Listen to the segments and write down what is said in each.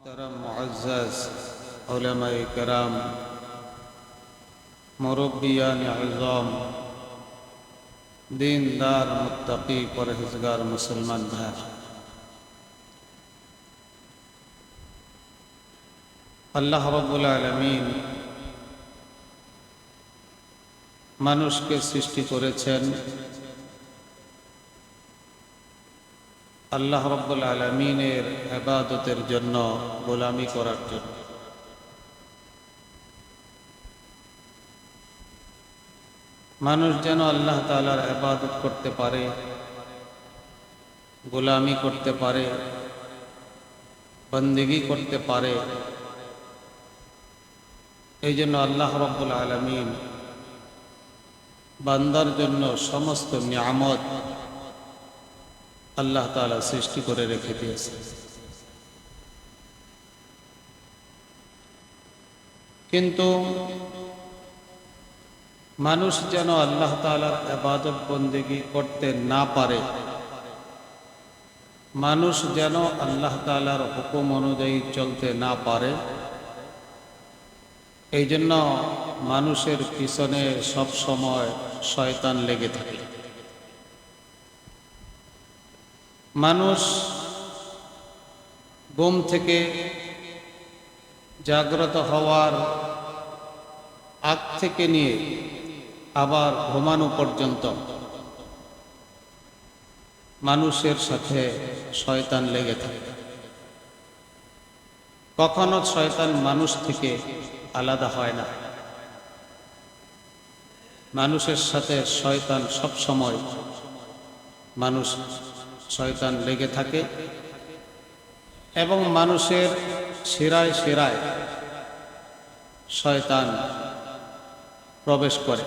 मोहतरम मुअज़्ज़ज़ उलमाए किराम, मुरब्बियान इज़ाम, दीनदार मुत्तकी परहेज़गार मुसलमान भाई, अल्लाह रब्बुल आलमीन মানুষকে সৃষ্টি করেছেন আল্লাহ রব্বুল আলামিনের ইবাদতের জন্য, গোলামি করার জন্য। মানুষ যেন আল্লাহ তাআলার ইবাদত করতে পারে, গোলামি করতে পারে, বন্দেগী করতে পারে, এই জন্য আল্লাহ রব্বুল আলামিন বান্দার জন্য সমস্ত নিয়ামত আল্লাহ তাআলা সৃষ্টি করে রেখে দিয়েছে। কিন্তু মানুষ যেন আল্লাহ তাআলার ইবাদত বন্দেগী করতে না পারে, মানুষ যেন আল্লাহ তাআলার হুকুম অনুযায়ী চলতে না পারে, এই জন্য মানুষের পিছনে সব সময় শয়তান লেগে থাকে। মানুষ ঘুম থেকে জাগ্রত হওয়ার আগ থেকে নিয়ে আবার ঘুমানো পর্যন্ত মানুষের সাথে শয়তান লেগে থাকে। কখনো শয়তান মানুষ থেকে আলাদা হয় না। মানুষের সাথে শয়তান সব সময় শয়তান লেগে থাকে এবং মানুষের শিরায় শিরায় শয়তান প্রবেশ করে।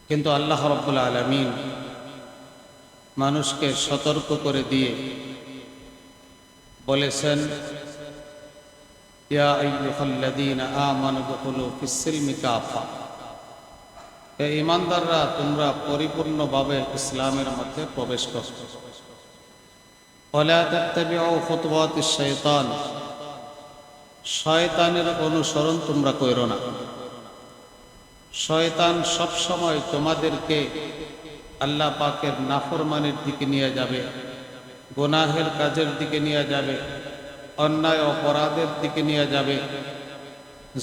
কিন্তু আল্লাহ রাব্বুল আলামিন মানুষকে সতর্ক করে দিয়ে বলেছেন, ইয়া আইয়ুহাল্লাযীনা আমানু দুখুলু ফিস-সিলমি কাফা, হে ঈমানদাররা, তোমরা পরিপূর্ণভাবে ইসলামের মধ্যে প্রবেশ করো। ওয়ালা তাত্তাবিউ খুতুওয়াতিশ শাইতান, শয়তানের অনুসরণ তোমরা করো না। শয়তান সব সময় তোমাদেরকে আল্লাহ পাকের নাফরমানির দিকে নিয়ে যাবে, গুনাহের কাজের দিকে নিয়ে যাবে, অন্যায় অপরাধের দিকে নিয়ে যাবে,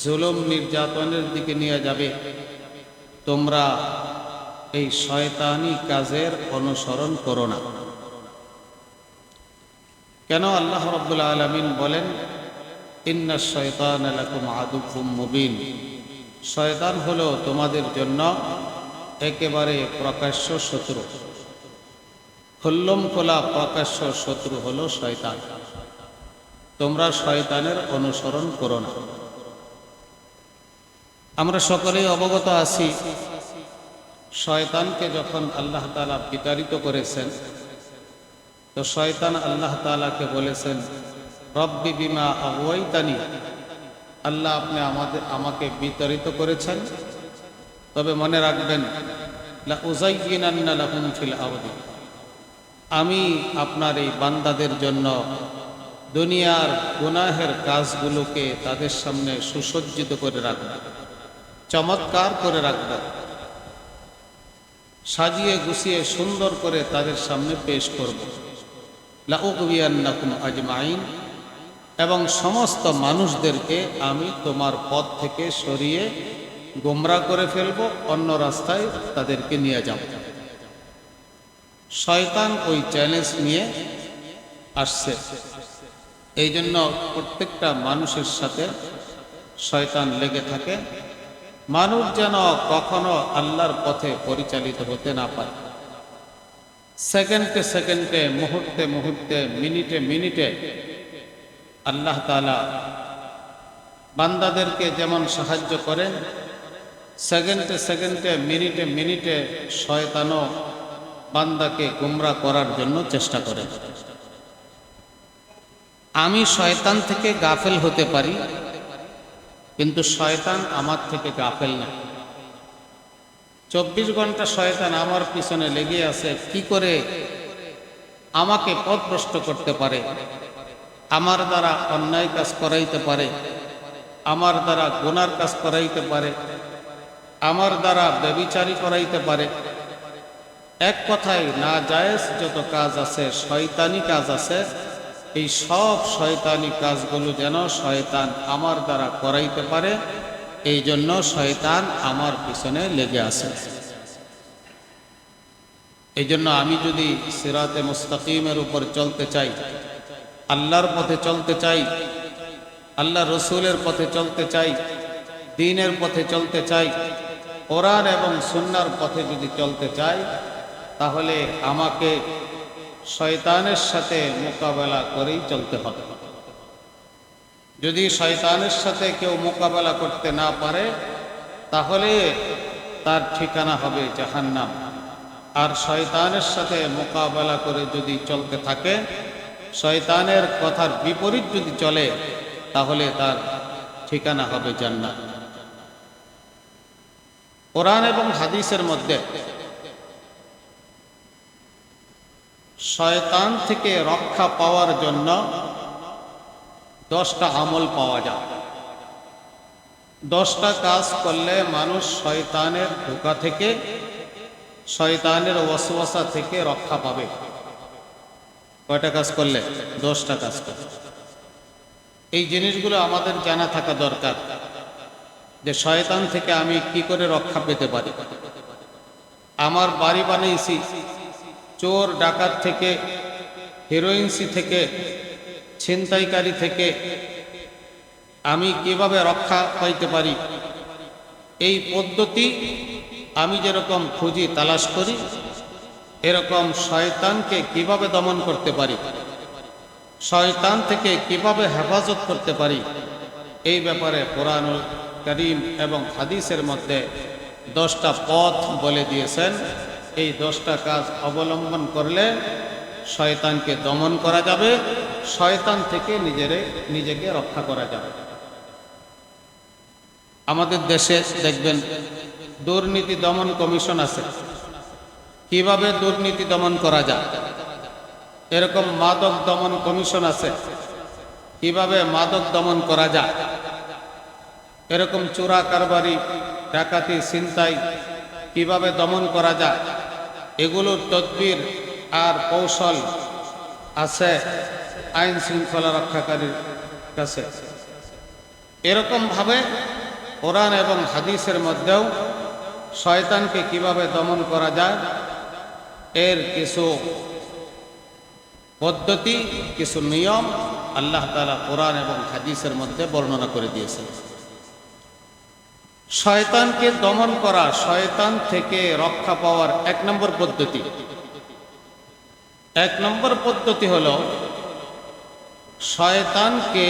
জুলুম নির্যাতনের দিকে নিয়ে যাবে। তোমরা এই শয়তানি কাজের অনুসরণ করো না। কেন? আল্লাহ রাব্বুল আলামিন বলেন, ইন্নাশ শাইতানা লাকুম আদুউম মুবিন, শয়তান হলো তোমাদের জন্য একেবারে প্রকাশ্য শত্রু। খুল্লম খোলা প্রকাশ্য শত্রু হলো শয়তান। তোমরা শয়তানের অনুসরণ করো না। আমরা সকলেই অবগত আছি, শয়তানকে যখন আল্লাহ তাআলা বিতাড়িত করেছেন, তো শয়তান আল্লাহ তাআলাকে বলেছেন, রব্বি বিমা আগওয়াইতানি, আল্লাহ আপনি আমাকে বিতাড়িত করেছেন, তবে মনে রাখবেন, লা উযায়্যিনান্না লাহুম ফিল আরদি, আমি আপনার এই বান্দাদের জন্য দুনিয়ার গুনাহের কাজগুলোকে তাদের সামনে সুসজ্জিত করে রাখব, চমৎকার করে রাখব, সাজিয়ে গুছিয়ে সুন্দর করে তাদের সামনে পেশ করব। লা উগবিয়ান্নাকুম আজমাইন, এবং সমস্ত মানুষদেরকে আমি তোমার পথ থেকে সরিয়ে গোমরাহ করে ফেলব, অন্য রাস্তায় তাদেরকে নিয়ে যাব। শয়তান ওই চ্যালেঞ্জ নিয়ে আসছে। এই জন্য প্রত্যেকটা মানুষের সাথে শয়তান লেগে থাকে, মানুষ যেন কখনো আল্লাহর পথে পরিচালিত হতে না পারে। সেকেন্ডে সেকেন্ডে, মুহূর্তে মুহূর্তে, মিনিটে মিনিটে আল্লাহ তাআলা বান্দাদেরকে যেমন সাহায্য করেন, সেকেন্ডে সেকেন্ডে, মিনিটে মিনিটে শয়তানও বান্দাকে গোমরাহ করার জন্য চেষ্টা করে। আমি শয়তান থেকে গাফেল হতে পারি, কিন্তু শয়তান আমার থেকে গাফেল না। 24 ঘন্টা শয়তান আমার পিছনে লেগে আছে, কি করে আমাকে পথভ্রষ্ট করতে পারে, আমার দ্বারা অন্যায় কাজ করাইতে পারে, আমার দ্বারা গুনার কাজ করাইতে পারে, আমার দ্বারা ব্যভিচারী করাইতে পারে। এক কথায় না জায়েজ যত কাজ আছে, শয়তানি কাজ আছে, এই সব শয়তানি কাজগুলো যেন শয়তান আমার দ্বারা করাইতে পারে, এই জন্য শয়তান আমার পিছনে লেগে আছে। এই জন্য আমি যদি সিরাতে মুস্তাকিমের উপর চলতে চাই, আল্লাহর পথে চলতে চাই, আল্লাহ রসুলের পথে চলতে চাই, দ্বীনের পথে চলতে চাই, কোরআন এবং সুন্নাহর পথে যদি চলতে চাই, তাহলে আমাকে শয়তানের সাথে মোকাবেলা করেই চলতে হবে। যদি শয়তানের সাথে কেউ মোকাবেলা করতে না পারে, তাহলে তার ঠিকানা হবে জাহান্নাম। আর শয়তানের সাথে মোকাবেলা করে যদি চলতে থাকে, শয়তানের কথার বিপরীত যদি চলে, তাহলে তার ঠিকানা হবে জান্নাত। কোরআন এবং হাদিসের মধ্যে শয়তান থেকে রক্ষা পাওয়ার জন্য 10টা আমল পাওয়া যায়। 10টা কাজ করলে মানুষ শয়তানের ধোঁকা থেকে, শয়তানের ওয়াসওয়াসা থেকে রক্ষা পাবে। কয়টা কাজ করলে? 10টা কাজ করলে। এই জিনিসগুলো আমাদের জানা থাকা দরকার, যে শয়তান থেকে আমি কি করে রক্ষা পেতে পারি। আমার বাড়ি বানিয়েছি চোর ডাকাত থেকে, হিরোইনসি থেকে, ছিনতাইকারী থেকে আমি কিভাবে রক্ষা পাইতে পারি, এই পদ্ধতি আমি যেরকম খুঁজি তালাশ করি, এরকম শয়তানকে কিভাবে দমন করতে পারি, শয়তান থেকে কিভাবে হেফাজত করতে পারি, এই ব্যাপারে কোরআনুল কারীম এবং হাদিসের মধ্যে 10টা পথ বলে দিয়েছেন। এই 10টা কাজ অবলম্বন করলে শয়তানকে দমন করা যাবে, শয়তান থেকে নিজেকে রক্ষা করা যাবে। আমাদের দেশে দেখবেন দুর্নীতি দমন কমিশন আছে, কিভাবে দুর্নীতি দমন করা যায়। এরকম মাদক দমন কমিশন আছে, কিভাবে মাদক দমন করা যায়। এরকম চোরা কারবারি, ডাকাতি, ছিনতাই কিভাবে দমন করা যায়, এগুলোর তদবির আর কৌশল আছে আইন শৃঙ্খলা রক্ষাকারীর কাছে। এরকমভাবে কোরআন এবং হাদিসের মধ্যেও শয়তানকে কিভাবে দমন করা যায়, এর কিছু পদ্ধতি, কিছু নিয়ম আল্লাহ তাআলা কোরআন এবং হাদিসের মধ্যে বর্ণনা করে দিয়েছেন। শয়তানকে দমন করা, শয়তান থেকে রক্ষা পাওয়ার 1 নম্বর পদ্ধতি। 1 নম্বর পদ্ধতি হলো শয়তানকে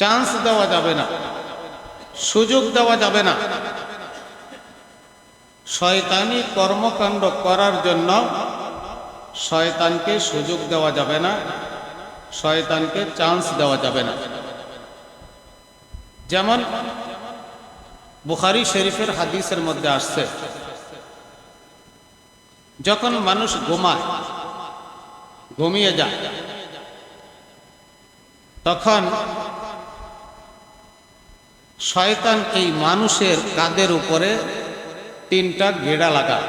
চান্স দেওয়া যাবে না, সুযোগ দেওয়া যাবে না। শয়তানি কর্মকাণ্ড করার জন্য শয়তানকে সুযোগ দেওয়া যাবে না, শয়তানকে চান্স দেওয়া যাবে না। যেমন বুখারী শরীফের হাদিসের মধ্যে আসছে, যখন মানুষ ঘুমায়, ঘুমিয়ে যায়, তখন শয়তান এই মানুষের কাঁধের উপরে 3টা গেড়া লাগায়।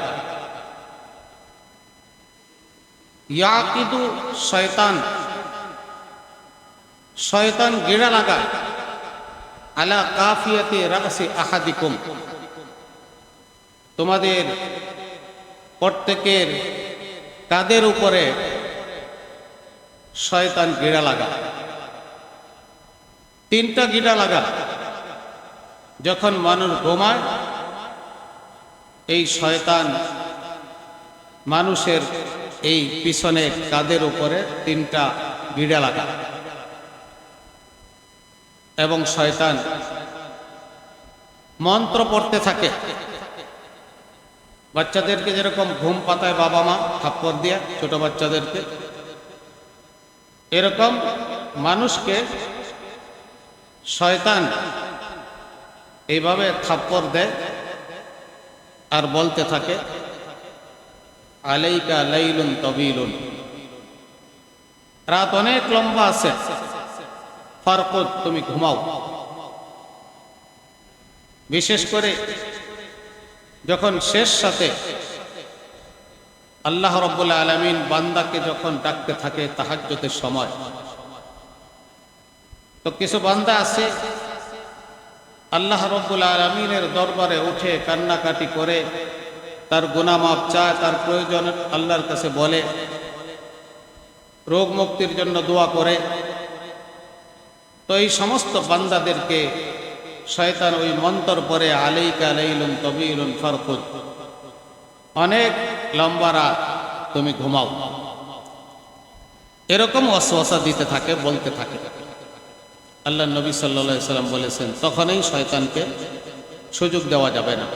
ইয়াকিদু শয়তান, শয়তান গেড়া লাগায় আলা কাফিয়াতি রাসি আহাদিকুম, তোমাদের প্রত্যেকের কাঁধের উপরে শয়তান গেড়া লাগায়। 3টা গিড়া লাগায়। যখন মানুষ ঘুমায়, এই শয়তান মানুষের এই পিছনে কাঁধের উপরে 3টা গিড়া লাগায় এবং শয়তান মন্ত্র পড়তে থাকে। বাচ্চাদেরকে যেরকম ঘুম পাতায় বাবা মা থাপ্পড় দিয়ে ছোট বাচ্চাদেরকে, এরকম মানুষকে শয়তান এইভাবে থাপ্পড় দেয় আর বলতে থাকে আলাইকা লাইলুন তাবিলুন, রাত অনেক লম্বা আছে, ফারকুদ, তুমি ঘুমাও। বিশেষ করে যখন শেষ সাথে আল্লাহ রাব্বুল আলামিন বান্দাকে যখন ডাকতে থাকে তাহাজ্জুদের সময়, তো কিছু বান্দা আছে আল্লাহ রাব্বুল আলামিনের দরবারে উঠে কান্নাকাটি করে, তার গুনাহ মাফ চায়, তার প্রয়োজন আল্লাহর কাছে বলে, রোগ মুক্তির জন্য দোয়া করে। তো এই সমস্ত বান্দাদেরকে শয়তান ওই মন্তর পরে আলাইকা লাইলুন তাবিলুন ফারকুদ, অনেক লম্বা রাত, তুমি ঘুমাও, এরকম ওয়াসওয়াসা দিতে থাকে, বলতে থাকে। আল্লাহ নবী সাল্লাল্লাহু আলাইহি সাল্লাম বলেছেন তখনই শয়তানকে সুযোগ দেওয়া যাবে না।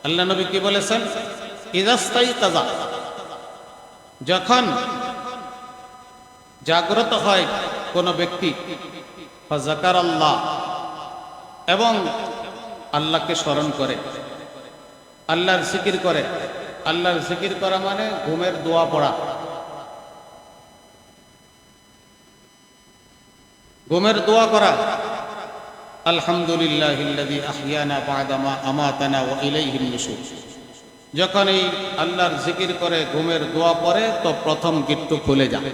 আল্লাহ নবী কি বলেছেন? ইযাস্তাইকাযা, যখন জাগ্রত হয় কোন ব্যক্তি, ফাযাকারাল্লাহ, এবং আল্লাহকে স্মরণ করে, আল্লাহর জিকির করে। আল্লাহর জিকির করা মানে ঘুমের দোয়া পড়া। ঘুমের দোয়া করা, আলহামদুলিল্লাহিল্লাযী আহইয়ানা বা'দা মা আমাতানা ওয়া ইলাইহিন নুশুর। যখন এই আল্লাহর জিকির করে ঘুমের দোয়া পড়ে, তো প্রথম গিট্টু খুলে যায়।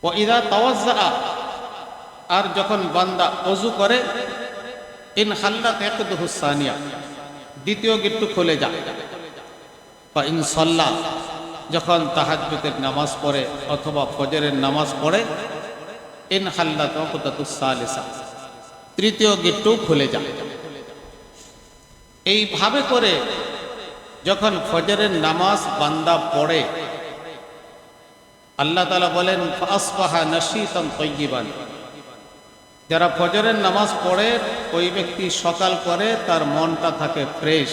ওয়া ইযা তাওয়াজ্জা, আর যখন বান্দা ওযু করে, ইন হাল্লাত ইয়াকদুহু সানিয়া, দ্বিতীয় গিট্টু খুলে যায়। বা ইন সাল্লা, যখন তাহাজ্জুদের নামাজ পড়ে অথবা ফজরের নামাজ পড়ে, ইন হাল্লাত উকদাতুস সালিসা, তৃতীয় গিট্টু খুলে যায়। এইভাবে করে যখন ফজরের নামাজ বান্দা পড়ে, আল্লাহ তাআলা বলেন ফাসবাহা নাশীতান তাইয়িবান, যারা ফজরের নামাজ পড়ে ওই ব্যক্তি সকাল করে তার মনটা থাকে ফ্রেশ,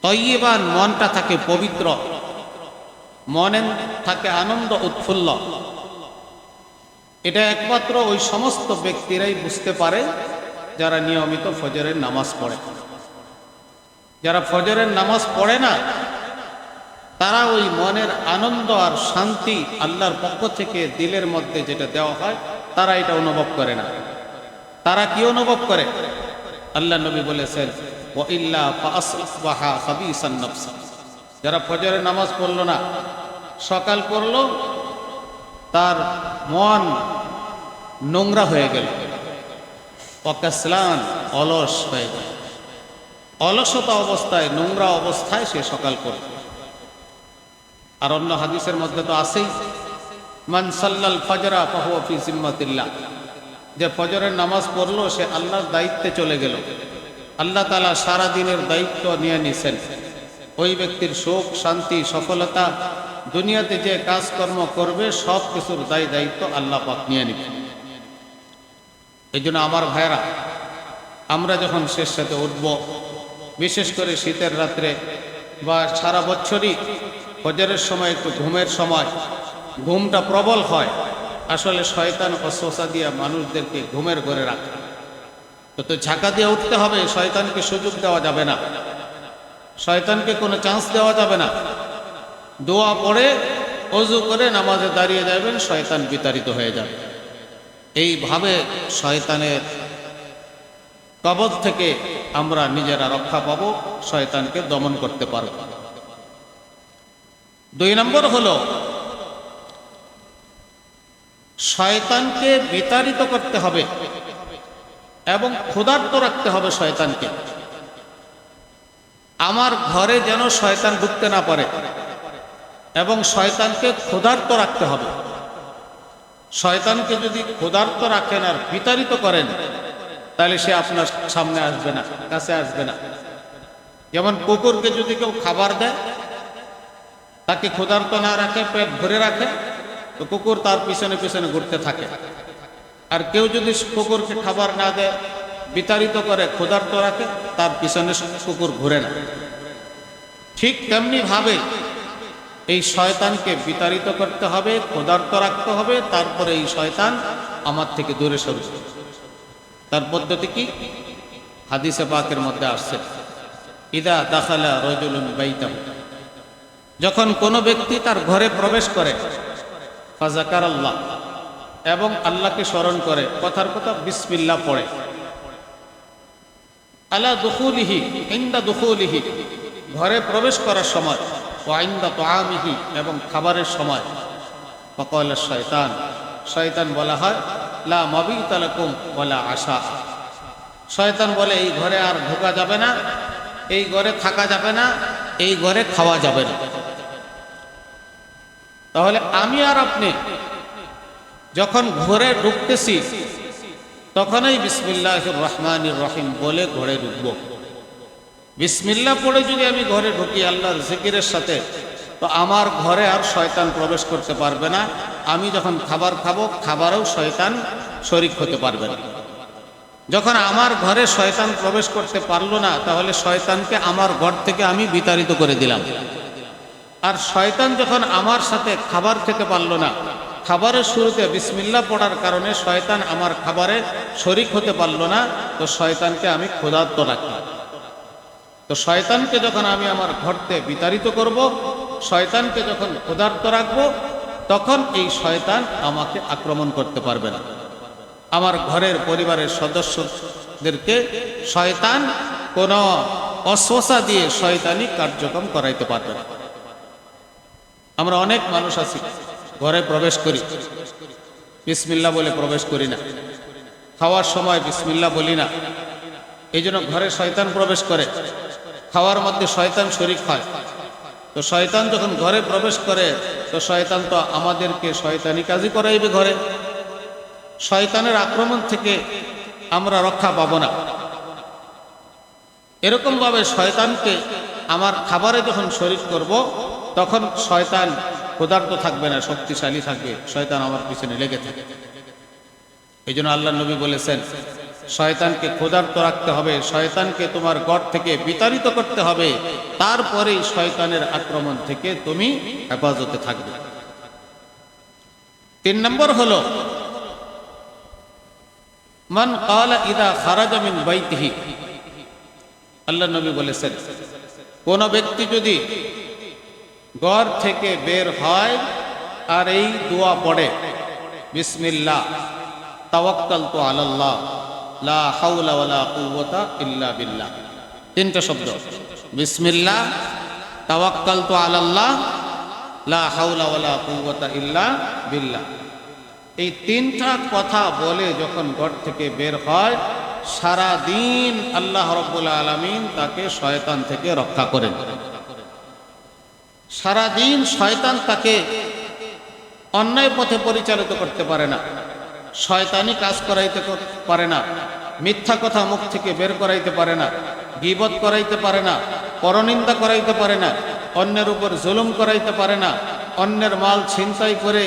তাইয়িবান, মনটা থাকে পবিত্র, মনে থাকে আনন্দ উৎফুল্ল। এটা একমাত্র ওই সমস্ত ব্যক্তিরাই বুঝতে পারে যারা নিয়মিত ফজরের নামাজ পড়ে। যারা ফজরের নামাজ পড়ে না, তারা ওই মনের আনন্দ আর শান্তি আল্লাহর পক্ষ থেকে দিলের মধ্যে যেটা দেওয়া হয়, তারা এটা অনুভব করে না। তারা কি অনুভব করে? আল্লাহ নবী বলেছেন ওয়া ইল্লা ফাসবাহা খাবিসান নফস, যারা ফজরের নামাজ পড়লো না, সকাল করলো, তার মন নোংরা হয়ে গেল, অকাসলান, অলস হয়ে গেল, অলসতা অবস্থায়, নোংরা অবস্থায় সে সকাল করল। আর অন্য হাদিসের মধ্যে তো আছেই, মান সাল্লাল ফাজরা ফাহুয়া ফি জিম্মাতিল্লাহ, যে ফজরের নামাজ পড়লো সে আল্লাহর দায়িত্বে চলে গেল, আল্লাহ তাআলা সারা দিনের দায়িত্ব নিয়ে নিছেন। ওই ব্যক্তির সুখ, শান্তি, সফলতা, দুনিয়াতে যে কাজকর্ম করবে সব কিছুর দায় দায়িত্ব আল্লাহ পাক নিয়ে নেবেন। এই জন্য আমার ভাইরা, আমরা যখন শেষ সাথে উঠব, বিশেষ করে শীতের রাত্রে বা সারা বছরই ফজরের সময় একটু ঘুমের সময় ঘুমটা প্রবল হয়, আসলে শয়তান ওয়াসওয়াসা দিয়ে মানুষদেরকে ঘুমের ঘরে রাখে। তো ঝাঁকা দিয়ে উঠতে হবে, শয়তানকে সুযোগ দেওয়া যাবে না, শয়তানকে কোনো চান্স দেওয়া যাবে না। দোয়া পড়ে ওযু করে নামাজে দাঁড়িয়ে যাবেন, শয়তান বিতাড়িত হয়ে যাবে। এইভাবে শয়তানের কবজ থেকে আমরা নিজেরা রক্ষা পাব, শয়তানকে দমন করতে পারব। 2 নম্বর হলো শয়তানকে বিতাড়িত করতে হবে এবং ক্ষুধার্ত রাখতে হবে শয়তানকে। আমার ঘরে যেন শয়তান ঢুকতে না পারে এবং শয়তানকে ক্ষুধার্ত রাখতে হবে। শয়তানকে যদি ক্ষুধার্ত রাখেন আর বিতাড়িত করেন, তাহলে সে আপনার সামনে আসবে না, কাছে আসবে না। যেমন কুকুরকে যদি কেউ খাবার দেয়, তাকে ক্ষুধার্ত না রাখে, পেট ভরে রাখে, তো কুকুর তার পিছনে পিছনে ঘুরতে থাকে। আর কেউ যদি কুকুরকে খাবার না দেয়, বিতাড়িত করে, ক্ষুধার্ত রাখে, তার পিছনে কুকুর ঘুরে না। ঠিক তেমনি ভাবে এই শয়তানকে বিতাড়িত করতে হবে, ক্ষুধার্ত রাখতে হবে, তারপরে এই শয়তান আমার থেকে দূরে সরবে। তার পদ্ধতি কি? হাদিসে পাকের মধ্যে আসছে, ইদা দাখালা রাজুলুন বাইতাহু, যখন কোনো ব্যক্তি তার ঘরে প্রবেশ করে, ফাযাকারাল্লাহ, এবং আল্লাহকে স্মরণ করে, কথার কথা বিসমিল্লাহ পড়ে, আলা দুখুলিহি, ইনদা দুখুলিহি, ঘরে প্রবেশ করার সময়, ওয়া ইনদা তুআমিহি, এবং খাবারের সময়, ফাকালা শায়তান, শয়তান বলা হয়, লা মাবিতা লাকুম ওয়ালা আশা, শয়তান বলে এই ঘরে আর ঢোকা যাবে না, এই ঘরে থাকা যাবে না, এই ঘরে খাওয়া যাবে না। তাহলে আমি আর আপনি যখন ঘরে ঢুকতেছি তখনই বিসমিল্লাহির রহমানির রহিম বলে ঘরে ঢুকবো। বিসমিল্লাহ পড়ে যদি আমি ঘরে ঢুকি আল্লাহর জিকিরের সাথে, তো আমার ঘরে আর শয়তান প্রবেশ করতে পারবে না। আমি যখন খাবার খাবো, খাবারেও শয়তান শরীক হতে পারবে না। যখন আমার ঘরে শয়তান প্রবেশ করতে পারলো না, তাহলে শয়তানকে আমার ঘর থেকে আমি বিতাড়িত করে দিলাম। আর শয়তান যখন আমার সাথে খাবার খেতে পারলো না, খাবারের শুরুতে বিসমিল্লাহ পড়ার কারণে শয়তান আমার খাবারে শরীক হতে পারলো না, তো শয়তানকে আমি ক্ষুধার্ত রাখলাম। তো শয়তানকে যখন আমি আমার ঘরতে বিতাড়িত করব, শয়তানকে যখন ক্ষুধার্ত রাখবো, তখন এই শয়তান আমাকে আক্রমণ করতে পারবে না। আমার ঘরের পরিবারের সদস্যদেরকে শয়তান কোনো অস্বসা দিয়ে শয়তানি কার্যক্রম করাইতে পারবে না। আমরা অনেক মানুষ আছি, ঘরে প্রবেশ করি, বিসমিল্লাহ বলে প্রবেশ করি না, খাওয়ার সময় বিসমিল্লাহ বলি না, এই জন্য ঘরে শয়তান প্রবেশ করে, খাওয়ার মধ্যে শয়তান শরীক হয়। তো শয়তান যখন ঘরে প্রবেশ করে, তো শয়তান তো আমাদেরকে শয়তানি কাজই করাইবে ঘরে। শয়তানের আক্রমণ থেকে আমরা রক্ষা পাবো না। এরকমভাবে শয়তানকে আমার খাবারে যখন শরীক করব, তখন শয়তান ক্ষুধার্ত থাকবে না, শক্তিশালী থাকবে, শয়তান আমার পিছনে লেগে থাকে। এই জন্য আল্লাহ নবী বলেছেন, শয়তানকে ক্ষুধার্ত রাখতে হবে, শয়তানকে তোমার ঘর থেকে বিতাড়িত করতে হবে, তারপরেই শয়তানের আক্রমণ থেকে তুমি হেফাজতে থাকবে। 3 নম্বর হলো, মান ক্বালা ইযা খারাজা মিন বাইতিহি, আল্লাহ নবী বলেছেন, কোন ব্যক্তি যদি ঘর থেকে বের হয় আর এই দোয়া পড়ে, বিসমিল্লাহ তাওয়াক্কালতু আলাল্লাহ লা হাওলা ওয়ালা কুওয়াতা ইল্লা বিল্লাহ, 3টা শব্দ, বিসমিল্লাহ তাওয়াক্কালতু আলাল্লাহ লা হাওলা ওয়ালা কুওয়াতা ইল্লা বিল্লাহ, এই 3টা কথা বলে যখন ঘর থেকে বের হয়, সারা দিন আল্লাহ রাব্বুল আলামিন তাকে শয়তান থেকে রক্ষা করেন। সারা দিন শয়তান তাকে অন্যায় পথে পরিচালিত করতে পারে না, শয়তানি কাজ করাইতে পারে না, মিথ্যা কথা মুখ থেকে বের করাইতে পারে না, গীবত করাইতে পারে না, পরনিন্দা করাইতে পারে না, অন্যের উপর জুলুম করাইতে পারে না, অন্যের মাল ছিনতাই করে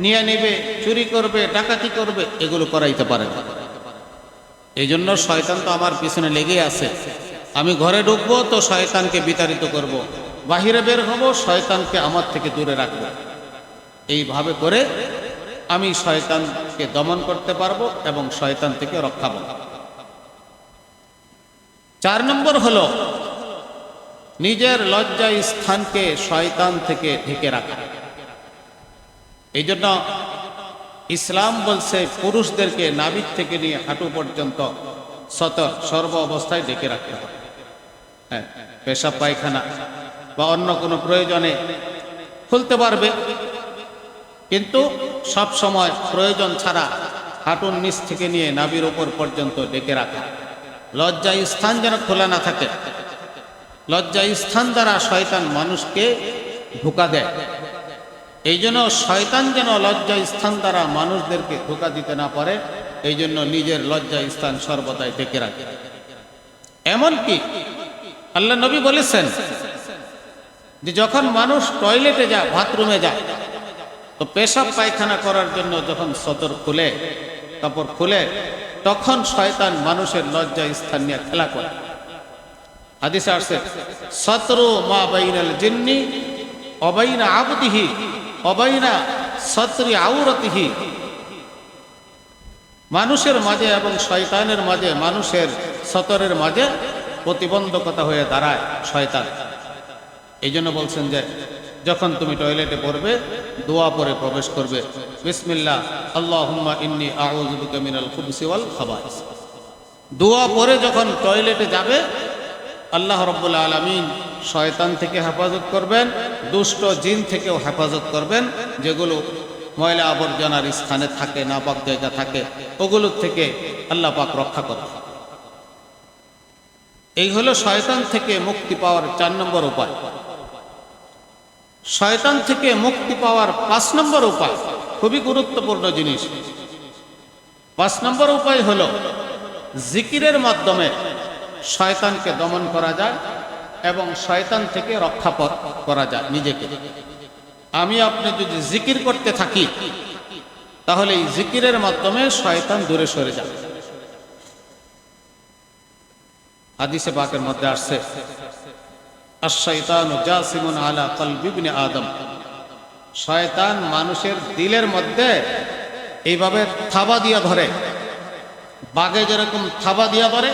নিয়ে নেবে, চুরি করবে, ডাকাতি করবে, এগুলো করাইতে পারে না। এই জন্য শয়তান তো আমার পিছনে লেগে আছে। আমি ঘরে ঢুকবো তো শয়তানকে বিতাড়িত করব, বাহিরে বের হব শয়তানকে আমার থেকে দূরে রাখবো। এইভাবে করে আমি শয়তানকে দমন করতে পারবো এবং শয়তান থেকে রক্ষা পাবো। 4 নম্বর হলো, নিজের লজ্জা স্থানকে শয়তান থেকে ঢেকে রাখা। এই জন্য ইসলাম বলছে পুরুষদেরকে নাভির থেকে নিয়ে হাঁটু পর্যন্ত সতর সর্ব অবস্থায় ঢেকে রাখতে হবে। হ্যাঁ, পেশাব পায়খানা বা অন্য কোনো প্রয়োজনে খুলতে পারবে, কিন্তু সব সময় প্রয়োজন ছাড়া হাঁটুর নিচ থেকে নিয়ে নাভির উপর পর্যন্ত ঢেকে রাখা। লজ্জা স্থান যেন খোলা না থাকে। লজ্জা স্থান দ্বারা শয়তান মানুষকে ধোঁকা দেয়। এই জন্য শয়তান যেন লজ্জা স্থান দ্বারা মানুষদেরকে ধোঁকা দিতে না পারে, এই জন্য নিজের লজ্জা স্থান সর্বদাই ঢেকে রাখে। এমনকি আল্লাহ নবী বলেছেন যে যখন মানুষ টয়লেটে যায়, বাথরুমে যায়, তো পেশাব পায়খানা করার জন্য যখন সতর খুলে, কাপড় খুলে, তখন শয়তান মানুষের লজ্জা স্থান নিয়ে খেলা করে। হাদিসে আসছে, সতরু মা বাইনাল জিন্নি অবাইনা আবদিহি অবাইনা সতরি আউরতিহি, মানুষের মাঝে এবং শয়তানের মাঝে, মানুষের সতরের মাঝে প্রতিবন্ধকতা হয়ে দাঁড়ায় শয়তান। এই জন্য বলছেন যে যখন তুমি টয়লেটে পড়বে দোয়া পরে প্রবেশ করবে, বিসমিল্লাহ আল্লাহুম্মা ইন্নী আউযু বিকা মিনাল খুবুসি ওয়াল খাবাইস। দোয়া পরে যখন টয়লেটে যাবে আল্লাহ রাব্বুল আলামিন শয়তান থেকে হেফাজত করবেন, দুষ্ট জিন থেকেও হেফাজত করবেন, যেগুলো ময়লা আবর্জনার স্থানে থাকে, নাপাক জায়গা থাকে, ওগুলোর থেকে আল্লাহ পাক রক্ষা করবে। এই হলো শয়তান থেকে মুক্তি পাওয়ার 4 নম্বর উপায়। শয়তান থেকে মুক্তি পাওয়ার 5 নম্বর উপায়, খুবই গুরুত্বপূর্ণ জিনিস। 5 নম্বর উপায় হলো জিকিরের মাধ্যমে শয়তানকে দমন করা যায় এবং শয়তান থেকে রক্ষা করা যায় নিজেকে। আমি আপনি যদি জিকির করতে থাকি তাহলে এই জিকিরের মাধ্যমে শয়তান দূরে সরে যাবে। হাদিসে পাকের মধ্যে আসছে, আশ-শাইতানু জাসিমুন আলা কলবি ইবনে আদম। শয়তান মানুষের দিলের মধ্যে এইভাবে থাবা দিয়া ধরে, বাঘে যেরকম থাবা দিয়া ধরে,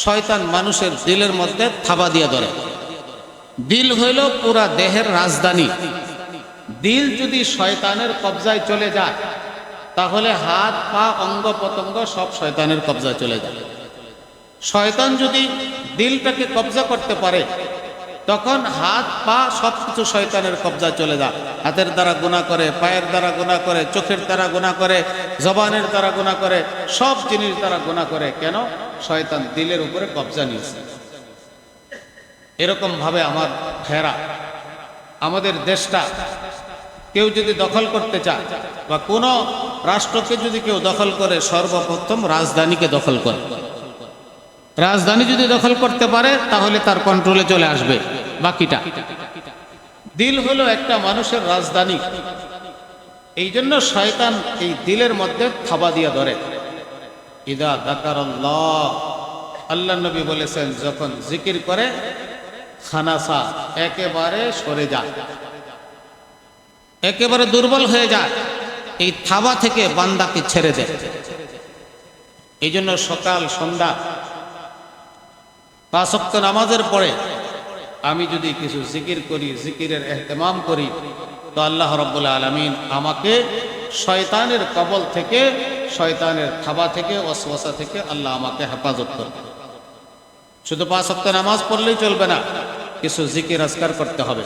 শয়তান মানুষের দিলের মধ্যে থাবা দিয়া ধরে। দিল হইল পুরা দেহের রাজধানী। দিল যদি শয়তানের কবজায় চলে যায় তাহলে হাত পা অঙ্গ প্রত্যঙ্গ সব শয়তানের কবজায় চলে যায়। শয়তান যদি দিলটাকে কবজা করতে পারে তখন হাত পা সবকিছু শয়তানের কবজায় চলে যায়। হাতের দ্বারা গুনাহ করে, পায়ের দ্বারা গুনাহ করে, চোখের দ্বারা গুনাহ করে, জবানের দ্বারা গুনাহ করে, সব জিনিস দ্বারা গুনাহ করে। কেন? শয়তান দিলের উপরে কবজা নিয়েছে। এরকম ভাবে আমার ভাইরা, আমাদের দেশটা কেউ যদি দখল করতে চায় বা কোনো রাষ্ট্রকে যদি কেউ দখল করে, সর্বপ্রথম রাজধানীকে দখল করে। রাজধানী যদি দখল করতে পারে তাহলে তার কন্ট্রোলে চলে আসবে বাকিটা। দিল হলো একটা মানুষের রাজধানী। এই জন্য শয়তান এই দিলের মধ্যে থাবা দিয়া ধরে। ইদা যাকারাল্লাহ, আল্লাহ নবী বলেছেন যখন জিকির করে খানাসা, একেবারে সরে যায়, একেবারে দুর্বল হয়ে যায়, এই থাবা থেকে বান্দাকে ছেড়ে দেয়। এই জন্য সকাল সন্ধ্যা 5 ওয়াক্ত নামাজের পরে আমি যদি কিছু জিকির করি, জিকিরের ইহতিমাম করি, তো আল্লাহ রাব্বুল আলামিন আমাকে শয়তানের কবল থেকে, শয়তানের থাবা থেকে, ওয়াসওয়াসা থেকে আল্লাহ আমাকে হেফাজত করবে। শুধু 5 ওয়াক্ত নামাজ পড়লেই চলবে না, কিছু জিকির আজকার করতে হবে।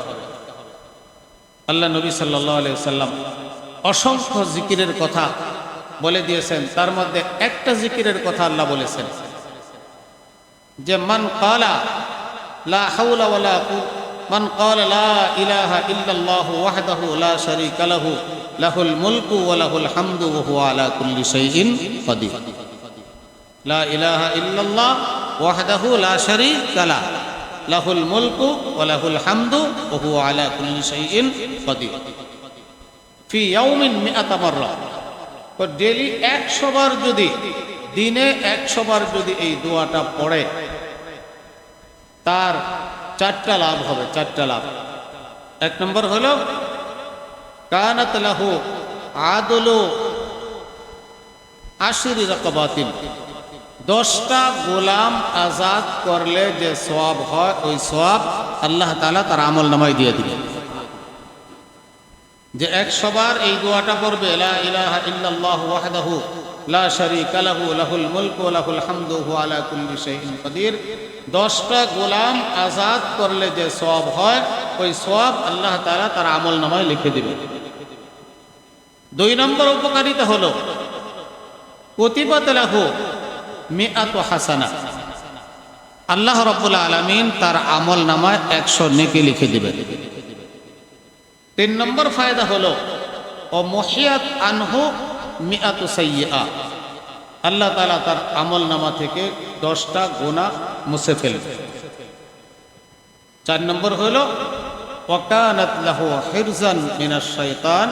আল্লাহ নবী সাল্লাল্লাহু আলাইহি ওয়াসাল্লাম অসংখ্য জিকিরের কথা বলে দিয়েছেন। তার মধ্যে একটা জিকিরের কথা আল্লাহ বলেছেন যে মান ক্বালা লা হাওলা ওয়ালা মান ক্বালা লা ইলাহা ইল্লাল্লাহু ওয়াহদাহু লা শারীকা লাহু লাহুল মুলকু ওয়া লাহুল হামদু ওয়া হুয়া আলা কুল্লি শাইইন কাদির। লা ইলাহা ইল্লাল্লাহ ওয়াহদাহু লা শারীকা লাহু লাহুল মুলকু ওয়া লাহুল হামদু ওয়া হুয়া আলা কুল্লি শাইইন কাদির ফি ইয়াউমিন মিআতা মাররা। তো ডেইলি 100 বার যদি, দিনে 100 বার যদি এই দোয়াটা পড়ে তার 4টা লাভ হবে। 4টা লাভ। 1 নম্বর হলো কানাত লাহু আদলু আশরি রাকাবাতিন। 10টা গোলাম আজাদ করলে যে সওয়াব হয়, ওই সওয়াব আল্লাহ তাআলা তার আমল নামায় দিয়ে দিবেন। যে 100 বার এই দোয়াটা পড়বে, লা ইলাহা ইল্লাল্লাহু ওয়াহদাহু লা শারীকা লাহু লাহুল মুলকু ওয়া লাহুল হামদু ওয়া হুয়া আলা কুল্লি শাইইন কাদির, 10টা গোলাম আজাদ করলে যে সওয়াব হয়, ওই সওয়াব আল্লাহ তাআলা তার আমল নামায় লিখে দিবেন। 2 নম্বর উপকারিতা হলো কুতিবাত লাহু মিআতু হাসানা। আল্লাহ রাব্বুল আলামিন তার আমল নামায় 100 নেকি লিখে দিবেন। 3 নম্বর ফায়দা হলো ও মুহিয়াত আনহু মিআতু সাইয়্যা। আল্লাহ তাআলা তার আমল নামা থেকে 10টা গুনাহ মুছে ফেলবে। 4 নম্বর হলো ওয়াকানাত লাহু হিরজান মিনাশ শাইতান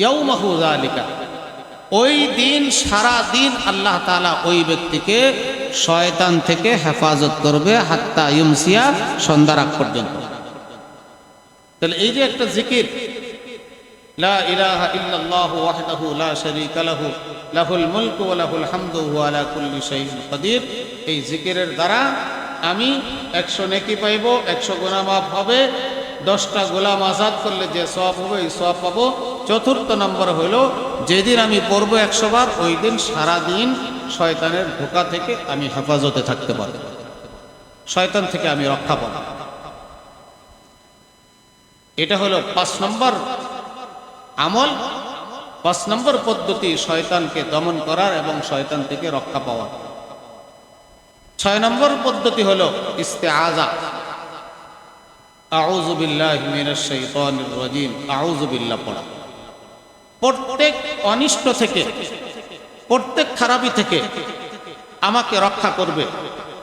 ইয়াউমাহু যালিকা। ওই দিন সারা দিন আল্লাহ তাআলা ওই ব্যক্তিকে শয়তান থেকে হেফাজত করবে হাত্তা ইউমসিয়া, সন্ধ্যা রাত পর্যন্ত। তাহলে এই যে একটা জিকির, লা ইলাহা ইল্লাল্লাহু ওয়াহদাহু লা শারীকা লাহু লাহুল মুলকু ওয়া লাহুল হামদু ওয়া আলা কুল্লি শাইইন কাদির। এই জিকিরের দ্বারা আমি 100 নেকি পাইব, 100 গুনাহ মাফ হবে, 10টা গোলাম আজাদ করলে যে সওয়াব হবে এই সওয়াব পাবো। চতুর্থ নম্বর হলো যেদিন আমি পড়বো 100 বার ওই দিন সারাদিন শয়তানের ধোঁকা থেকে আমি হেফাজতে থাকতে পারবো, শয়তান থেকে আমি রক্ষা পাবো। এটা হলো 5 নম্বর আমল, 5 নম্বর পদ্ধতি শয়তানকে দমন করার এবং শয়তান থেকে রক্ষা পাওয়ার। 6 নম্বর পদ্ধতি হলো ইস্তেআযা, আউযু বিল্লাহি মিনাশ শাইতানির রাজিম, আউযু বিল্লাহ পড়া। প্রত্যেক অনিষ্ট থেকে, প্রত্যেক খারাপি থেকে আমাকে রক্ষা করবে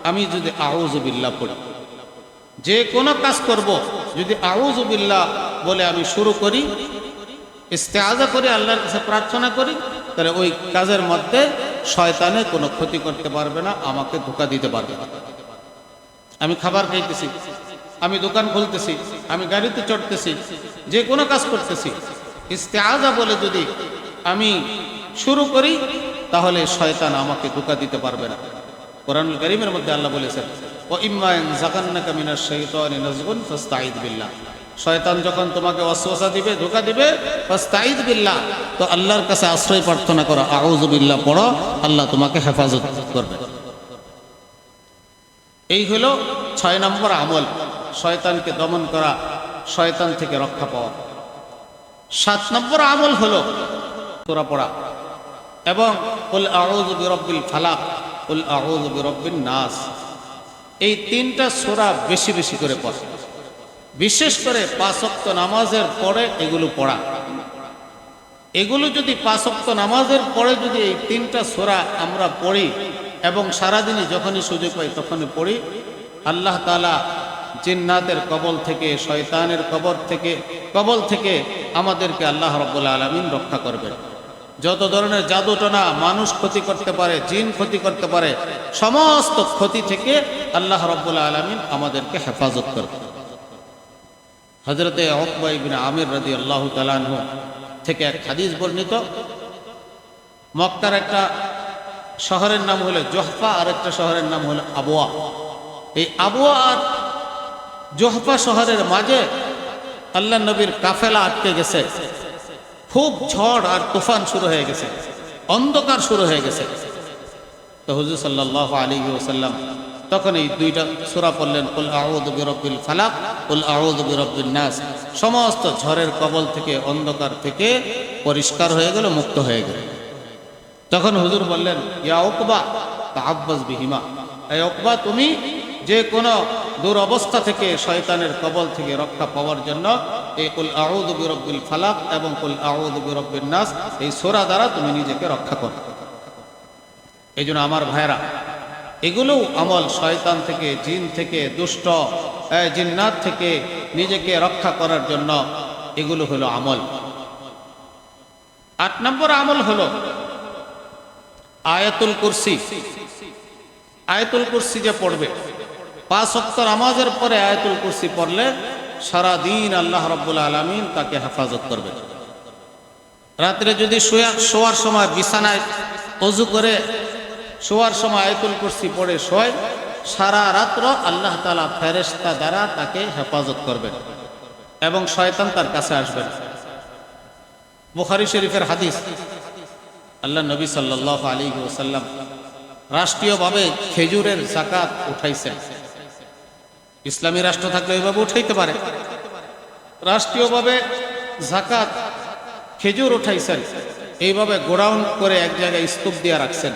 আমি যদি আউযু বিল্লাহ পড়ি। যে কোনো কাজ করব যদি আউযু বিল্লাহ বলে আমি শুরু করি, ইস্তেআযা করি, আল্লাহর কাছে প্রার্থনা করি, তাহলে ওই কাজের মধ্যে শয়তানে কোনো ক্ষতি করতে পারবে না, আমাকে ধোঁকা দিতে পারবে না। আমি খাবার খাইতেছি, আমি দোকান খুলতেছি, আমি গাড়িতে চড়তেছি, যে কোনো কাজ করতেছি, ইস্তেআযা বলে যদি আমি শুরু করি তাহলে শয়তান আমাকে ধোঁকা দিতে পারবে না। কোরআনুল কারীমের মধ্যে আল্লাহ বলেছেন, ওয়া ইম্মা ইয়ানযাগান্নাকা মিনাশ শাইতানি নাযগুন ফাস্তাঈদ বিল্লাহ। শয়তান যখন তোমাকে ওয়াসওয়াসা দিবে, ধোঁকা দিবে, ফাস্তাঈদ বিল্লাহ, তো আল্লাহর কাছে আশ্রয় প্রার্থনা করো, আউযু বিল্লাহ পড়ো, আল্লাহ তোমাকে হেফাজত করবে। এই হলো 6 নম্বর আমল, শয়তানকে দমন করা, শয়তান থেকে রক্ষা পাওয়া। 7 নম্বর আমল হলো সূরা পড়া এবং কুল আউযু বিরাব্বিল ফালাক, কুল আউযু বিরাব্বিন নাস। এই 3টা সূরা বেশি বেশি করে পড়া, বিশেষ করে 5 ওয়াক্ত নামাজের পরে এগুলো পড়া। এগুলো যদি 5 ওয়াক্ত নামাজের পরে যদি এই 3টা সূরা আমরা পড়ি এবং সারাদিনই যখনই সুযোগ পাই তখনই পড়ি, আল্লাহ তাআলা জিন্নাতের কবল থেকে, শয়তানের কবল থেকে আমাদেরকে আল্লাহ রাব্বুল আলামিন রক্ষা করবেন। যত ধরনের জাদুটনা মানুষ ক্ষতি করতে পারে, জিন ক্ষতি করতে পারে, সমস্ত ক্ষতি থেকে আল্লাহ রাব্বুল আলামিন আমাদেরকে হেফাজত করবেন। হযরতে উকবা ইবনে আমির রাদিয়াল্লাহু তাআলা আনহু থেকে এক হাদিস বর্ণিত, মক্কার একটা শহরের নাম হলো জুহফা আর একটা শহরের নাম হলো আবওয়া। এই আবওয়া আর জুহফা শহরের মাঝে আল্লাহ নবীর কাফেলা আটকে গেছে, খুব ঝড় আর তুফান শুরু হয়ে গেছে, অন্ধকার শুরু হয়ে গেছে। তো হুজুর সাল্লাল্লাহু আলাইহি ওয়াসাল্লাম তখন এই 2টা সূরা পড়লেন, কুল আউযু বিরাব্বিল ফালাক, কুল আউযু বিরাব্বিন নাস। সমস্ত ঝড়ের কবল থেকে, অন্ধকার থেকে পরিষ্কার হয়ে গেল, মুক্ত হয়ে গেল। তখন হুজুর বললেন, ইয়া উকবা তাআব্বাস বিহিমা, এই উকবা তুমি যে কোনো দুরবস্থা থেকে, শয়তানের কবল থেকে রক্ষা পাওয়ার জন্য এই কুল আউযু বিরাব্বিল ফালাক এবং কুল আউযু বিরাব্বিন নাস এই সূরা দ্বারা তুমি নিজেকে রক্ষা করো। এই জন্য আমার ভাইরা, এগুলো আমল শয়তান থেকে, জিন থেকে, দুষ্ট জিন্নাত থেকে নিজেকে রক্ষা করার জন্য এগুলো হলো আমল। 8 নম্বর আমল হলো আয়াতুল কুরসি। আয়াতুল কুরসি যে পড়বে, 5 ওয়াক্ত নামাজের পরে আয়াতুল কুরসি পড়লে সারা দিন আল্লাহ রাব্বুল আলামিন তাকে হেফাজত করবে। রাত্রে যদি শোয়ার সময় বিছানায় ওযু করে শোয়ার সময় আয়াতুল কুরসি পড়ে শোয়, সারা রাত্র আল্লাহ তাআলা ফেরেশতা দ্বারা তাকে হেফাজত করবেন এবং শয়তান তার কাছে আসবে না। বুখারী শরীফের হাদিস, আল্লাহ নবী সাল্লাল্লাহু আলাইহি ওয়াসাল্লাম রাষ্ট্রীয়ভাবে খেজুরের যাকাত উঠাইছেন। ইসলামী রাষ্ট্র থাকলে এইভাবে উঠাইতে পারে। রাষ্ট্রীয়ভাবে যাকাত খেজুর উঠাইছেন, এইভাবে গোডাউন করে এক জায়গায় স্তূপ দিয়ে রাখছেন।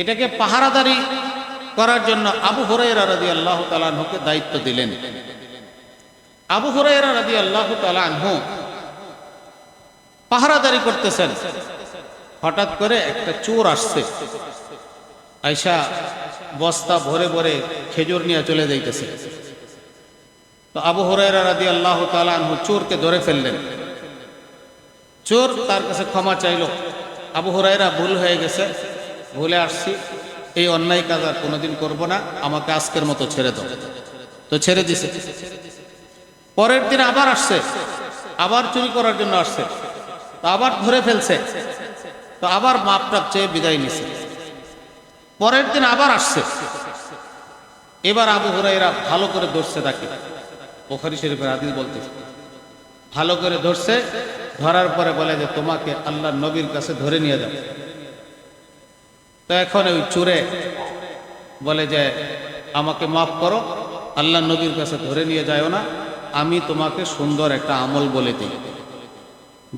এটাকে পাহারাদারি করার জন্য আবু হুরায়রা রাদিয়াল্লাহু তাআলা আনহুকে দায়িত্ব দিলেন। আবু হুরায়রা রাদিয়াল্লাহু তাআলা আনহু পাহারাদারি করতেছেন, হঠাৎ করে একটা চোর আসছে, আয়েশা বস্তা ভরে ভরে খেজুর নিয়ে চলে যাইতেছে। তো আবু হুরায়রা রাদিয়াল্লাহু তাআলা আনহু চোরকে ধরে ফেললেন। চোর তার কাছে ক্ষমা চাইল, আবু হুরায়রা ভুল হয়ে গেছে, ভুলে আসছি, এই অন্যায় কাজ আর কোনোদিন করব না, আমাকে আজকের মতো ছেড়ে দাও। তো ছেড়ে দিছে। পরের দিন আবার আসছে, আবার চুরি করার জন্য আসছে, তো আবার ধরে ফেলছে, তো আবার মাপটা চেয়ে বিদায় নিছে। পরের দিন আবার আসছে, এবার আবু হুরায়রা ভালো করে ধরছে তাকে, বুখারী শরীফের হাদিস বলতেছে, ভালো করে ধরছে, ধরার পরে বলে যে তোমাকে আল্লাহর নবীর কাছে ধরে নিয়ে যাও। তো এখন ওই চোরে বলে যে আমাকে মাফ করো, আল্লাহর নবীর কাছে ধরে নিয়ে যাও না, আমি তোমাকে সুন্দর একটা আমল বলে দিই,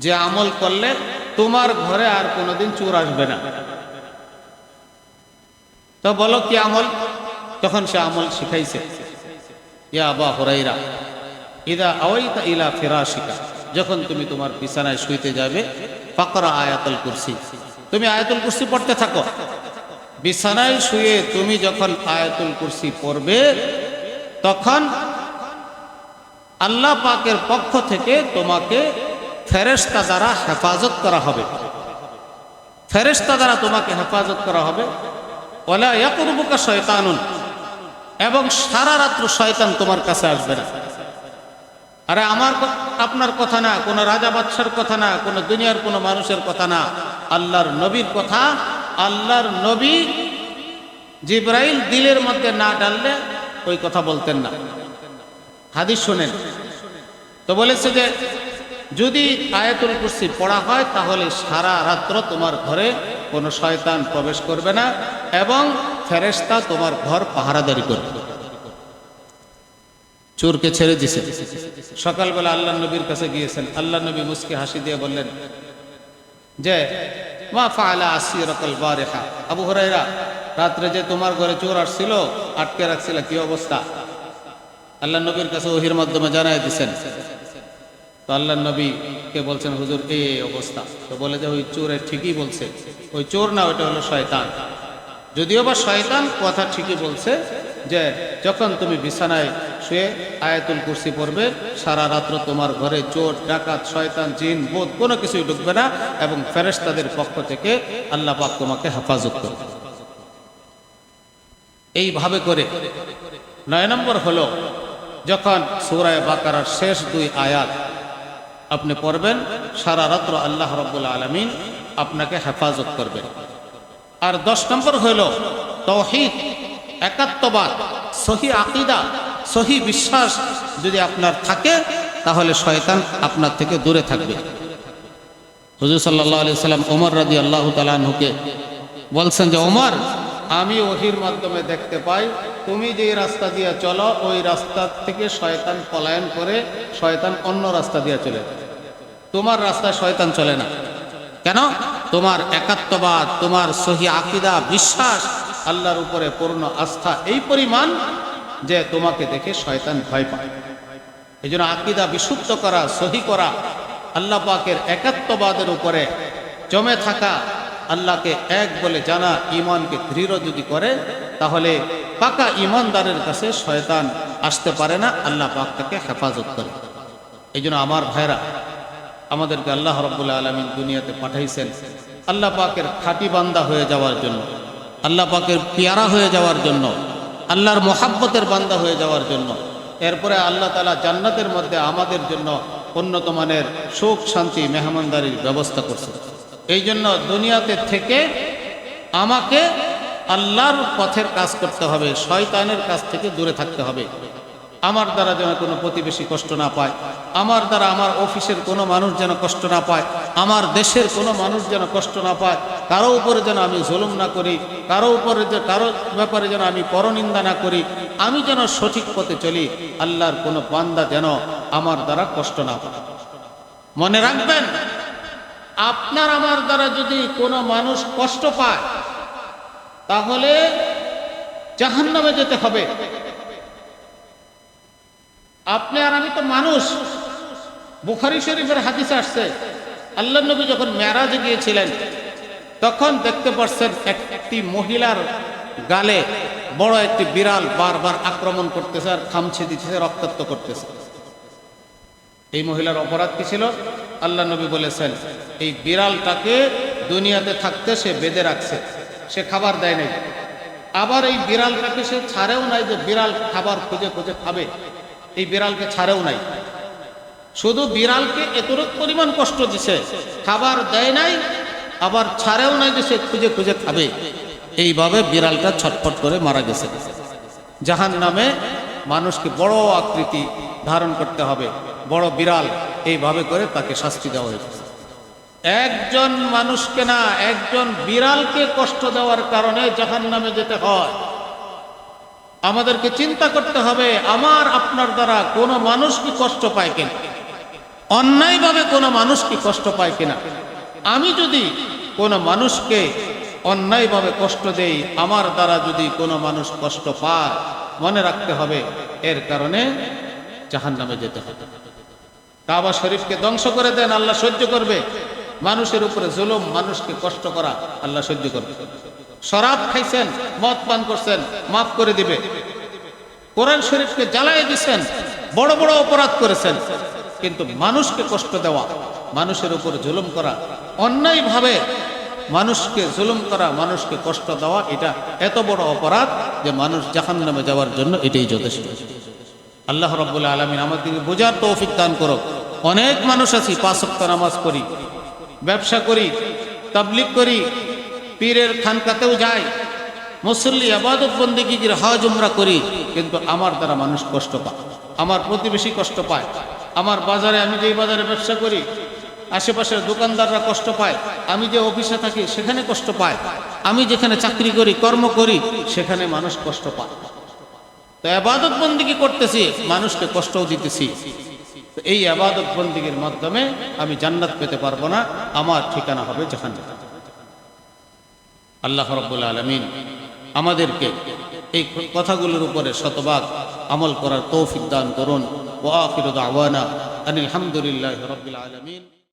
যে আমল করলে তোমার ঘরে আর কোনোদিন চোর আসবে না। তো বলো কি আমল? তখন সে আমল শিখাইছে, ইয়া আবা হুরায়রা ইদা আওয়াইতা ইলা ফিরাশিকা, যখন তুমি তোমার বিছানায় শুইতে যাবে, ফাকরা আয়াতুল কুরসি, তুমি আয়াতুল কুরসি পড়তে থাকো। বিছানায় শুয়ে তুমি যখন আয়াতুল কুরসি পড়বে, তখন আল্লাহ পাকের পক্ষ থেকে তোমাকে ফেরেশতা দ্বারা হেফাজত করা হবে, ফেরেশতা দ্বারা তোমাকে হেফাজত করা হবে। ওয়ালা ইয়াকরুবুকা শয়তানুন, এবং সারা রাত্র শয়তান তোমার কাছে আসবে না। আরে আমার আপনার কথা না, কোনো রাজা বাদশার কথা না, কোনো দুনিয়ার কোনো মানুষের কথা না, আল্লাহর নবীর কথা। আল্লাহর নবী জিবরাইল দিলের মধ্যে না ডাললে ওই কথা বলতেন না। হাদিস শোনেন তো, বলেছে যে যদি আয়াতুল কুরসি পড়া হয় তাহলে সারা রাত্র তোমার ঘরে কোনো শয়তান প্রবেশ করবে না, এবং ফেরেশতা তোমার ঘর পাহারাদারি করবে। চোরকে ছেড়ে দিছে। সকালবেলা আল্লাহ নবীর কাছে গিয়েছেন, আল্লাহ নবী মুস্কি হাসি দিয়ে বললেন যে মা ফাআলা আসিরাকাল বারিহা, আবু হুরায়রা রাত্রে যে তোমার ঘরে চোর আসছিল, আটকে রাখছিল, কি অবস্থা? আল্লাহ নবীর কাছে ওহির মাধ্যমে জানাই দিচ্ছেন। তো আল্লাহ নবীকে বলছেন হুজুর এই অবস্থা। তো বলে যে ওই চোরে ঠিকই বলছে, ওই চোর না, ওইটা হলো শয়তান। যদিও বা শয়তান কথা ঠিকই বলছে যে যখন তুমি বিছানায় শুয়ে আয়াতুল কুরসি পড়বে, সারা রাত্র তোমার ঘরে চোর ডাকাত শয়তান জিন ভূত কোনো কিছুই ঢুকবে না, এবং ফেরেশতাদের পক্ষ থেকে আল্লাহ পাক তোমাকে হেফাজত করবে। এইভাবে করে 9 নম্বর হলো, যখন সূরা বাকারার শেষ 2 আয়াত আপনি পড়বেন, সারা রাত্র আল্লাহ রাব্বুল আলামিন আপনাকে হেফাজত করবেন। আর 10 নম্বর হলো তাওহীদ, একাত্মবাদ, সহি আকীদা, সহি বিশ্বাস যদি আপনার থাকে, তাহলে শয়তান আপনার থেকে দূরে থাকবে। হুজুর সাল্লাল্লাহু আলাইহি সাল্লাম ওমর রাদিয়াল্লাহু তাআলা আনহুকে বলছেন যে ওমর, আমি ওহির মাধ্যমে দেখতে পাই তুমি যে রাস্তা দিয়ে চলো, ওই রাস্তা থেকে শয়তান পলায়ন করে শয়তান অন্য রাস্তা দিয়ে চলে যায়, তোমার রাস্তায় শয়তান চলে না। কেন? তোমার একাত্মবাদ, তোমার সহি আকীদা বিশ্বাস, আল্লাহর উপরে পূর্ণ আস্থা এই পরিমাণ যে তোমাকে দেখে শয়তান ভয় পায়। এই জন্য আকীদা বিশুদ্ধ করা, সহি করা, আল্লাহ পাকের একাত্মবাদের উপরে জমে থাকা, আল্লাহকে এক বলে জানা, ঈমানকে দৃঢ় যদি করে, তাহলে পাকা ঈমানদারের কাছে শয়তান আসতে পারে না, আল্লাহ পাক তাকে হেফাজত করে। এই জন্য আমার ভাইরা, আমাদেরকে আল্লাহ রাব্বুল আলামিন দুনিয়াতে পাঠাইছেন আল্লাহ পাকের খাঁটি বান্দা হয়ে যাওয়ার জন্য, আল্লাহ পাকের পেয়ারা হয়ে যাওয়ার জন্য, আল্লাহর মোহাব্বতের বান্দা হয়ে যাওয়ার জন্য। এরপরে আল্লাহ তাআলা জান্নাতের মধ্যে আমাদের জন্য উন্নত মানের সুখ শান্তি মেহমানদারির ব্যবস্থা করছে। এই জন্য দুনিয়াতে থেকে আমাকে আল্লাহর পথের কাজ করতে হবে, শয়তানের কাছ থেকে দূরে থাকতে হবে। আমার দ্বারা যেন কোনো প্রতিবেশী কষ্ট না পায়, আমার দ্বারা আমার অফিসের কোনো মানুষ যেন কষ্ট না পায়, আমার দেশের কোনো মানুষ যেন কষ্ট না পায়, কারো উপরে যেন আমি জুলুম না করি, কারো ব্যাপারে যেন আমি পরনিন্দা না করি, আমি যেন সঠিক পথে চলি, আল্লাহর কোনো বান্দা যেন আমার দ্বারা কষ্ট না পায়। মনে রাখবেন, আপনার আমার দ্বারা যদি কোনো মানুষ কষ্ট পায়, তাহলে জাহান্নামে যেতে হবে। আপনি আর আমি তো মানুষ। বুখারী শরীফের হাদিস আসছে, আল্লাহ নবী যখন মেরাজে গিয়েছিলেন, তখন দেখতে পাচ্ছেন একটি মহিলার গালে বড় একটি বিড়াল বারবার আক্রমণ করতেছে আর খামছে দিতেছে, রক্তাক্ত করতেছে। এই মহিলার অপরাধ কি ছিল? আল্লাহ নবী বলেছেন, এই বিড়ালটাকে দুনিয়াতে থাকতে সে বেঁধে রাখছে, সে খাবার দেয় নাই। আবার এই বিড়ালটাকে সে ছাড়েও নাই, যে বিড়াল খাবার খুঁজে খুঁজে খাবে, এই বিড়ালকে ছাড়েও নাই। শুধু বিড়ালকে এতটুক পরিমাণ কষ্ট দিছে, খাবার দেয় নাই, আবার ছাড়েও নাই যে সে খুঁজে খুঁজে খাবে। এইভাবে বিড়ালটা ছটফট করে মারা গেছে। জাহান্নামে মানুষকে বড় আকৃতি ধারণ করতে হবে, বড় বিড়াল, এইভাবে করে তাকে শাস্তি দেওয়া হয়েছে। একজন মানুষকে না, একজন বিড়ালকে কষ্ট দেওয়ার কারণে জাহান্নামে যেতে হয়। আমাদেরকে চিন্তা করতে হবে, আমার আপনার দ্বারা কোনো মানুষ কি কষ্ট পায় কিনা, অন্যায়ভাবে কোনো মানুষ কি কষ্ট পায় কিনা। আমি যদি কোনো মানুষকে অন্যায়ভাবে কষ্ট দেই, আমার দ্বারা যদি কোনো মানুষ কষ্ট পায়, মনে রাখতে হবে এর কারণে জাহান্নামে যেতে হবে। কাবা শরীফকে ধ্বংস করে দেন, আল্লাহ সহ্য করবে। মানুষের উপরে জুলুম, মানুষকে কষ্ট করা আল্লাহ সহ্য করবে। শরাব খাইছেন, মদ পান করছেন, মাফ করে দিবে। কোরআন শরীফকে জ্বালাই দিছেন, বড় বড় অপরাধ করেছেন, কিন্তু মানুষকে কষ্ট দেওয়া, মানুষের উপর জুলুম করা, অন্যায়ভাবে মানুষকে জুলুম করা, মানুষকে কষ্ট দেওয়া, এটা এত বড় অপরাধ যে মানুষ জাহান্নামে যাওয়ার জন্য এটাই যথেষ্ট। আল্লাহ রাব্বুল আলামিন আমাদেরকে বোঝার তৌফিক দান করুক। অনেক মানুষ আছি, 5 ওয়াক্ত নামাজ পড়ি, ব্যবসা করি, তাবলীগ করি, পীরের খানকাতেও যাই, মুসল্লি, ইবাদত বন্দেগীর হজ উমরা করি, কিন্তু আমার দ্বারা মানুষ কষ্ট পায়, আমার প্রতিবেশী কষ্ট পায়, আমার বাজারে, আমি যে বাজারে ব্যবসা করি, আশেপাশের দোকানদাররা কষ্ট পায়, আমি যে অফিসে থাকি সেখানে কষ্ট পায়, আমি যেখানে চাকরি করি, কর্ম করি, সেখানে মানুষ কষ্ট পায়। তো ইবাদত বন্দেগী করতেছি, মানুষকে কষ্টও দিতেছি। তো এই ইবাদত বন্দেগীর মাধ্যমে আমি জান্নাত পেতে পারবো না, আমার ঠিকানা হবে জাহান্নাম। আল্লাহ রাব্বুল আলামিন আমাদেরকে এই কথাগুলোর উপরে শতভাগ আমল করার তৌফিক দান করুন। ওয়া আখিরু দাওয়ানা আনিল হামদুলিল্লাহি রাব্বিল আলামিন।